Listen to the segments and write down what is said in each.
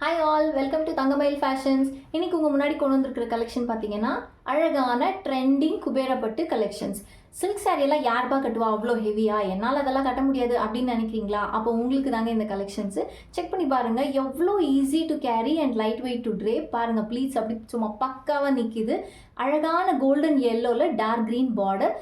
Hi all, welcome to Thangamayil fashions. இன்னைக்கு உங்கள் முன்னாடி கொண்டு வந்திருக்கிற கலெக்ஷன் பார்த்தீங்கன்னா அழகான ட்ரெண்டிங் குபேரப்பட்டு கலெக்ஷன்ஸ். சில்க் சாரியெல்லாம் யார்பா கட்டுவா அவ்வளோ ஹெவியா, என்னால் அதெல்லாம் கட்ட முடியாது அப்படின்னு நினைக்கிறீங்களா? அப்போ உங்களுக்கு தாங்க இந்த கலெக்ஷன்ஸு. செக் பண்ணி பாருங்கள், எவ்வளோ easy to carry and light weight to drape. பாருங்கள் ப்ளீஸ், அப்படி சும்மா பக்காவாக நிற்கிது. அழகான கோல்டன் எல்லோவில் dark green border,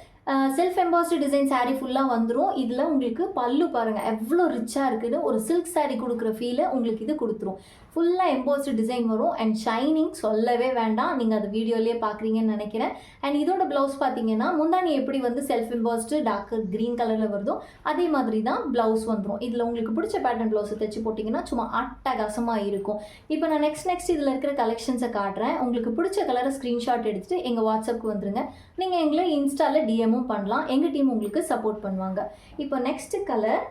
self embossed design sari ஃபுல்லாக வந்துடும். இதில் உங்களுக்கு பல்லு பாருங்கள் எவ்வளோ ரிச்சாக இருக்குதுன்னு, ஒரு சில்க் சாரீ கொடுக்குற ஃபீலை உங்களுக்கு இது கொடுத்துரும். ஃபுல்லாக எம்பாஸ்டு டிசைன் வரும் அண்ட் ஷைனிங் சொல்லவே வேண்டாம். நீங்கள் அது வீடியோலேயே பார்க்குறீங்கன்னு நினைக்கிறேன். அண்ட் இதோட ப்ளவுஸ் பார்த்தீங்கன்னா முந்தானி எப்படி வந்து செல்ஃப் எம்பாஸ்டு டார்க் க்ரீன் கலரில் வருதோ அதே மாதிரி தான் ப்ளவுஸ் வந்துடும். இதில் உங்களுக்கு பிடிச்ச பேட்டர்ன் ப்ளவுஸை தைச்சு போட்டிங்கன்னா சும்மா அட்டகாசமாக இருக்கும். இப்போ நான் நெக்ஸ்ட் இதில் இருக்கிற கலெக்ஷன்ஸை காட்டுறேன். உங்களுக்கு பிடிச்ச கலரை ஸ்க்ரீன்ஷாட் எடுத்துகிட்டு எங்கள் வாட்ஸ்அப்புக்கு வந்துருங்க. நீங்கள் எங்களை இன்ஸ்டாவில் டிஎம்மும் பண்ணலாம். எங்கள் டீம் உங்களுக்கு சப்போர்ட் பண்ணுவாங்க. இப்போ நெக்ஸ்ட் கலர்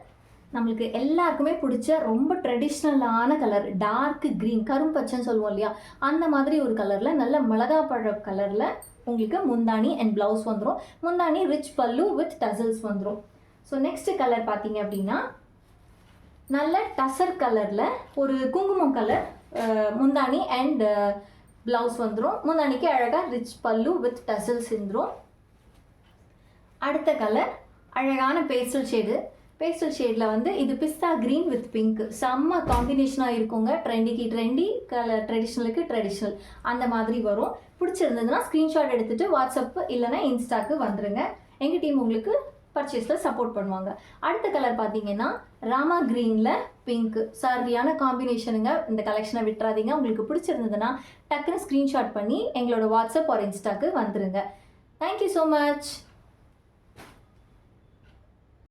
நம்மளுக்கு எல்லாருக்குமே பிடிச்ச ரொம்ப ட்ரெடிஷ்னலான கலர், டார்க் க்ரீன், கரும்பச்சைன்னு சொல்லுவோம் இல்லையா, அந்த மாதிரி ஒரு கலரில் நல்ல மிளகாப்பழ கலரில் உங்களுக்கு முந்தானி அண்ட் ப்ளவுஸ் வந்துடும். முந்தானி ரிச் பல்லு வித் டசல்ஸ் வந்துடும். ஸோ நெக்ஸ்ட் கலர் பார்த்தீங்க அப்படின்னா நல்ல டசர் கலரில் ஒரு குங்குமம் கலர் முந்தானி அண்ட் ப்ளவுஸ் வந்துடும். முந்தானிக்கு அழகாக ரிச் பல்லு வித் டசல்ஸ் வந்துடும். அடுத்த கலர் அழகான பேஸ்டல் ஷேடு. பேஸ்டல் ஷேடில் வந்து இது பிஸ்தா க்ரீன் வித் பிங்க், செம்ம காம்பினேஷனாக இருக்குங்க. ட்ரெண்டிக்கு ட்ரெண்டி, கலர் ட்ரெடிஷ்னலுக்கு ட்ரெடிஷ்னல், அந்த மாதிரி வரும். பிடிச்சிருந்ததுன்னா ஸ்க்ரீன்ஷாட் எடுத்துகிட்டு வாட்ஸ்அப் இல்லைனா இன்ஸ்டாக்கு வந்துடுங்க. எங்கள் டீம் உங்களுக்கு பர்ச்சேஸில் சப்போர்ட் பண்ணுவாங்க. அடுத்த கலர் பார்த்தீங்கன்னா ராமா க்ரீனில் பிங்க், சரியான காம்பினேஷனுங்க. இந்த கலெக்ஷனை விட்டுறாதீங்க. உங்களுக்கு பிடிச்சிருந்ததுன்னா டக்குன்னு ஸ்க்ரீன்ஷாட் பண்ணி எங்களோட வாட்ஸ்அப் ஒரு இன்ஸ்டாக்கு வந்துடுங்க. Thank you so much.